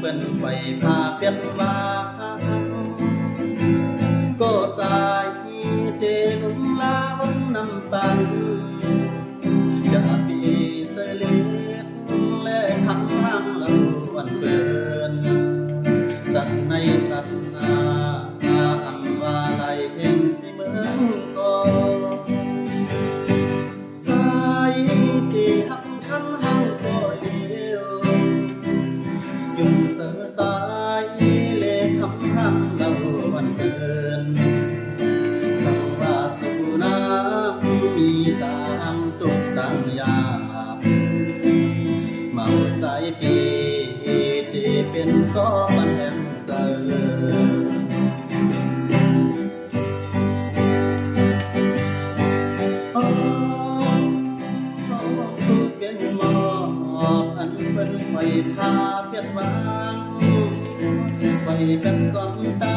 เป็นไฟพาเปียนว่าก็สายเดนุนลาวันนำปันจะปีเสลกและคำห้างละวันเปินสัตว์ในสัตว์นาอันว่าไหลเห็นที่เมืองก่อสายที่หักคันห้างก็เดียวยุ่งเสือสายเลคำห้างละวันเปินสังว่าสุนามีต่างตุกต่างยาเมาสายปีที่เป็นก็มันแห่งเจอสุขเป็นหมอกอันเป็นไฟพาเพียรวางไฟเป็นสองตา